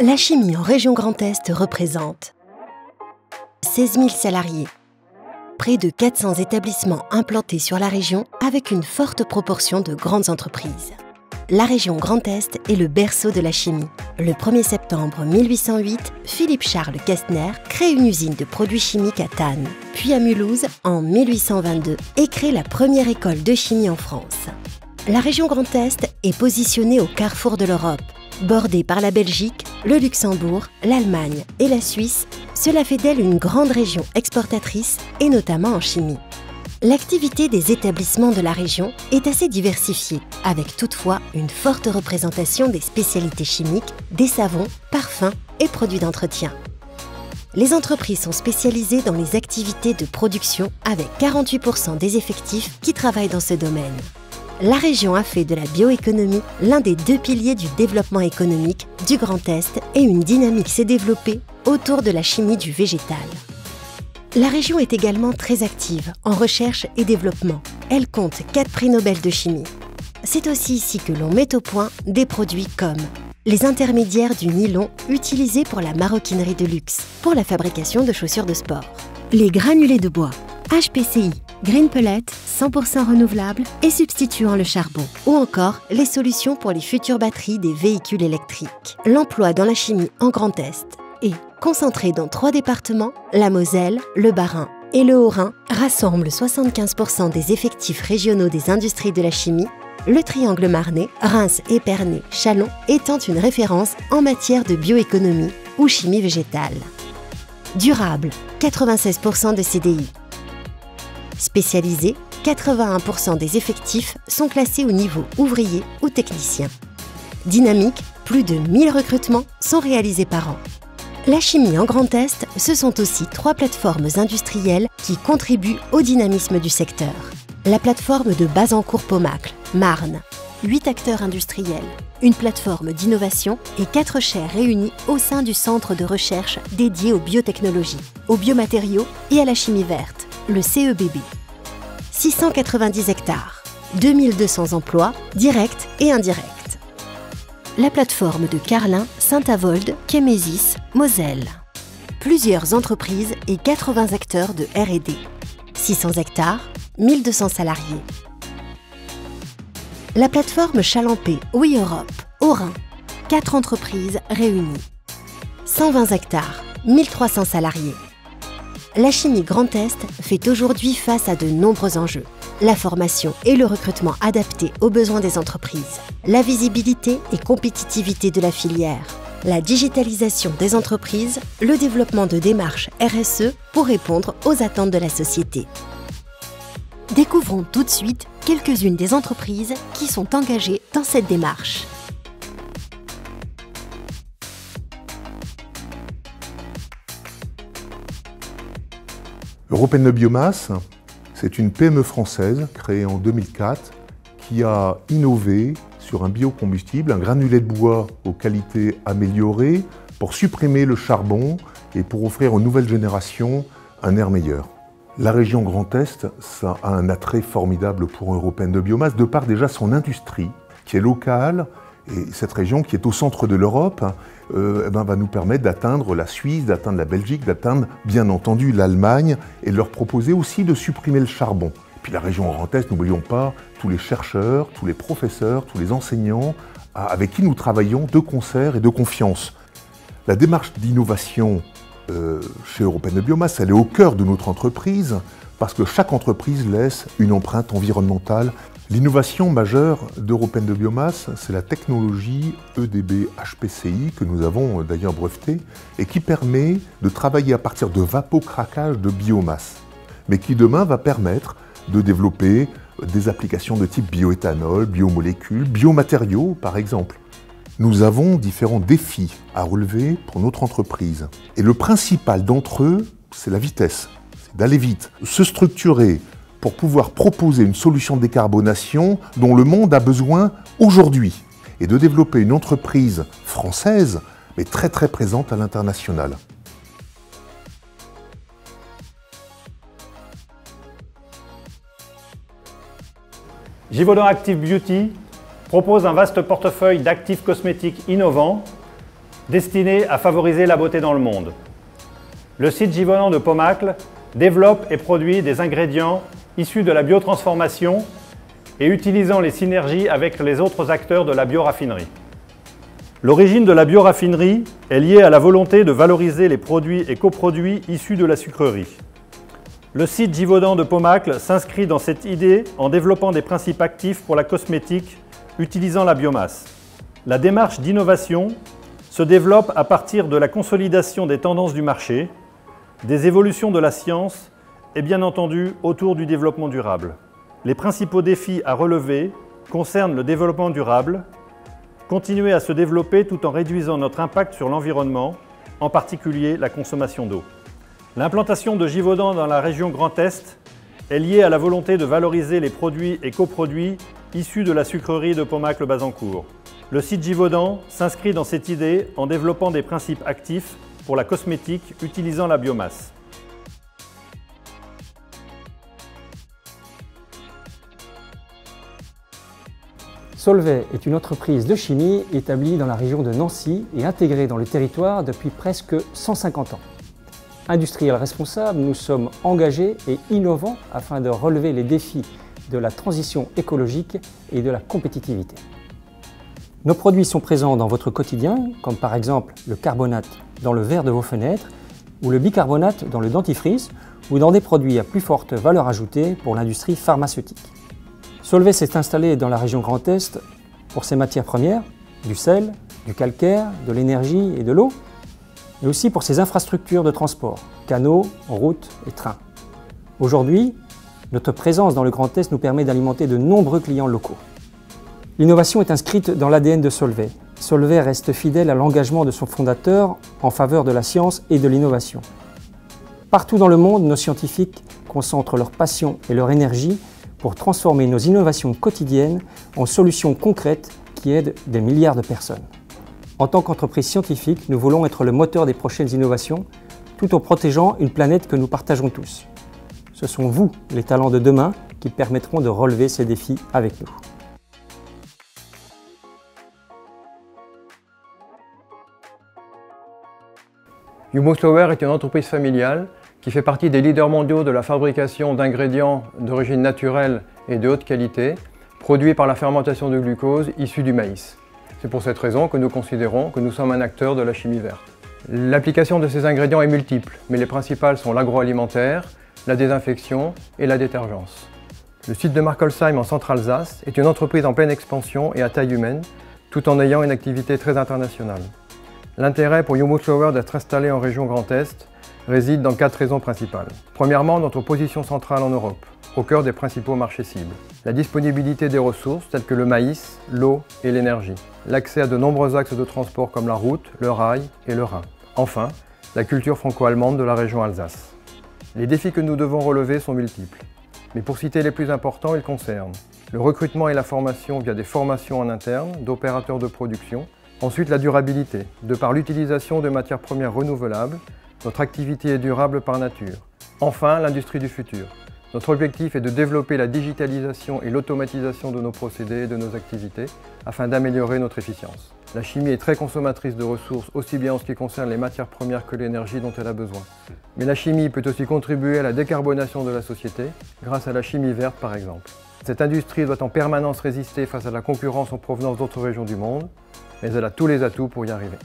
La chimie en région Grand Est représente 16 000 salariés, près de 400 établissements implantés sur la région avec une forte proportion de grandes entreprises. La région Grand Est est le berceau de la chimie. Le 1er septembre 1808, Philippe-Charles Castner crée une usine de produits chimiques à Thann, puis à Mulhouse en 1822 et crée la première école de chimie en France. La région Grand Est est positionnée au carrefour de l'Europe. Bordée par la Belgique, le Luxembourg, l'Allemagne et la Suisse, cela fait d'elle une grande région exportatrice et notamment en chimie. L'activité des établissements de la région est assez diversifiée, avec toutefois une forte représentation des spécialités chimiques, des savons, parfums et produits d'entretien. Les entreprises sont spécialisées dans les activités de production avec 48% des effectifs qui travaillent dans ce domaine. La région a fait de la bioéconomie l'un des deux piliers du développement économique du Grand Est et une dynamique s'est développée autour de la chimie du végétal. La région est également très active en recherche et développement. Elle compte 4 prix Nobel de chimie. C'est aussi ici que l'on met au point des produits comme les intermédiaires du nylon utilisés pour la maroquinerie de luxe, pour la fabrication de chaussures de sport, les granulés de bois, HPCI, Green Pellet, 100% renouvelable et substituant le charbon, ou encore les solutions pour les futures batteries des véhicules électriques. L'emploi dans la chimie en Grand Est est concentré dans 3 départements, la Moselle, le Bas-Rhin et le Haut-Rhin rassemblent 75% des effectifs régionaux des industries de la chimie, le triangle marnais, Reims, Épernay, Châlons étant une référence en matière de bioéconomie ou chimie végétale. Durable, 96% de CDI. Spécialisé, 81% des effectifs sont classés au niveau ouvrier ou technicien. Dynamique, plus de 1000 recrutements sont réalisés par an. La chimie en Grand Est, ce sont aussi 3 plateformes industrielles qui contribuent au dynamisme du secteur. La plateforme de Bazancourt-Pomacle, Marne, 8 acteurs industriels, une plateforme d'innovation et 4 chaires réunies au sein du centre de recherche dédié aux biotechnologies, aux biomatériaux et à la chimie verte, le CEBB. 690 hectares, 2200 emplois, directs et indirects. La plateforme de Carlin, Saint-Avold, Kémésis, Moselle. Plusieurs entreprises et 80 acteurs de R&D. 600 hectares, 1200 salariés. La plateforme Chalampé, Oui Europe, Haut-Rhin. 4 entreprises réunies. 120 hectares, 1300 salariés. La chimie Grand Est fait aujourd'hui face à de nombreux enjeux. La formation et le recrutement adaptés aux besoins des entreprises, la visibilité et compétitivité de la filière, la digitalisation des entreprises, le développement de démarches RSE pour répondre aux attentes de la société. Découvrons tout de suite quelques-unes des entreprises qui sont engagées dans cette démarche. Européenne Biomasse, c'est une PME française créée en 2004 qui a innové sur un biocombustible, un granulé de bois aux qualités améliorées pour supprimer le charbon et pour offrir aux nouvelles générations un air meilleur. La région Grand Est, ça a un attrait formidable pour Européenne de Biomasse, de par déjà son industrie qui est locale. Et cette région qui est au centre de l'Europe va nous permettre d'atteindre la Suisse, d'atteindre la Belgique, d'atteindre bien entendu l'Allemagne et de leur proposer aussi de supprimer le charbon. Et puis la région Grand Est, n'oublions pas tous les chercheurs, tous les professeurs, tous les enseignants avec qui nous travaillons de concert et de confiance. La démarche d'innovation chez Européenne de Biomasse, elle est au cœur de notre entreprise parce que chaque entreprise laisse une empreinte environnementale. L'innovation majeure d'Européenne de Biomasse, c'est la technologie EDB-HPCI que nous avons d'ailleurs brevetée et qui permet de travailler à partir de vapocraquage de biomasse, mais qui demain va permettre de développer des applications de type bioéthanol, biomolécules, biomatériaux par exemple. Nous avons différents défis à relever pour notre entreprise et le principal d'entre eux, c'est la vitesse, c'est d'aller vite, se structurer, pour pouvoir proposer une solution de décarbonation dont le monde a besoin aujourd'hui et de développer une entreprise française, mais très présente à l'international. Givaudan Active Beauty propose un vaste portefeuille d'actifs cosmétiques innovants destiné à favoriser la beauté dans le monde. Le site Givaudan de Pomacles développe et produit des ingrédients issus de la biotransformation et utilisant les synergies avec les autres acteurs de la bioraffinerie. L'origine de la bioraffinerie est liée à la volonté de valoriser les produits et coproduits issus de la sucrerie. Le site Givaudan de Pomacles s'inscrit dans cette idée en développant des principes actifs pour la cosmétique utilisant la biomasse. La démarche d'innovation se développe à partir de la consolidation des tendances du marché, des évolutions de la science et bien entendu autour du développement durable. Les principaux défis à relever concernent le développement durable, continuer à se développer tout en réduisant notre impact sur l'environnement, en particulier la consommation d'eau. L'implantation de Givaudan dans la région Grand Est est liée à la volonté de valoriser les produits et coproduits issus de la sucrerie de Pomacles-Bazancourt. Le site Givaudan s'inscrit dans cette idée en développant des principes actifs pour la cosmétique utilisant la biomasse. Solvay est une entreprise de chimie établie dans la région de Nancy et intégrée dans le territoire depuis presque 150 ans. Industriels responsables, nous sommes engagés et innovants afin de relever les défis de la transition écologique et de la compétitivité. Nos produits sont présents dans votre quotidien, comme par exemple le carbonate dans le verre de vos fenêtres ou le bicarbonate dans le dentifrice ou dans des produits à plus forte valeur ajoutée pour l'industrie pharmaceutique. Solvay s'est installé dans la région Grand Est pour ses matières premières, du sel, du calcaire, de l'énergie et de l'eau, mais aussi pour ses infrastructures de transport, canaux, routes et trains. Aujourd'hui, notre présence dans le Grand Est nous permet d'alimenter de nombreux clients locaux. L'innovation est inscrite dans l'ADN de Solvay. Solvay reste fidèle à l'engagement de son fondateur en faveur de la science et de l'innovation. Partout dans le monde, nos scientifiques concentrent leur passion et leur énergie pour transformer nos innovations quotidiennes en solutions concrètes qui aident des milliards de personnes. En tant qu'entreprise scientifique, nous voulons être le moteur des prochaines innovations, tout en protégeant une planète que nous partageons tous. Ce sont vous, les talents de demain, qui permettront de relever ces défis avec nous. Humo-Slower est une entreprise familiale qui fait partie des leaders mondiaux de la fabrication d'ingrédients d'origine naturelle et de haute qualité, produits par la fermentation de glucose issue du maïs. C'est pour cette raison que nous considérons que nous sommes un acteur de la chimie verte. L'application de ces ingrédients est multiple, mais les principales sont l'agroalimentaire, la désinfection et la détergence. Le site de Markolsheim en Centre-Alsace est une entreprise en pleine expansion et à taille humaine, tout en ayant une activité très internationale. L'intérêt pour Humo-Slower d'être installé en région Grand Est réside dans 4 raisons principales. Premièrement, notre position centrale en Europe, au cœur des principaux marchés cibles. La disponibilité des ressources telles que le maïs, l'eau et l'énergie. L'accès à de nombreux axes de transport comme la route, le rail et le Rhin. Enfin, la culture franco-allemande de la région Alsace. Les défis que nous devons relever sont multiples. Mais pour citer les plus importants, ils concernent le recrutement et la formation via des formations en interne d'opérateurs de production. Ensuite, la durabilité, de par l'utilisation de matières premières renouvelables. Notre activité est durable par nature. Enfin, l'industrie du futur. Notre objectif est de développer la digitalisation et l'automatisation de nos procédés et de nos activités afin d'améliorer notre efficience. La chimie est très consommatrice de ressources, aussi bien en ce qui concerne les matières premières que l'énergie dont elle a besoin. Mais la chimie peut aussi contribuer à la décarbonation de la société, grâce à la chimie verte par exemple. Cette industrie doit en permanence résister face à la concurrence en provenance d'autres régions du monde, mais elle a tous les atouts pour y arriver.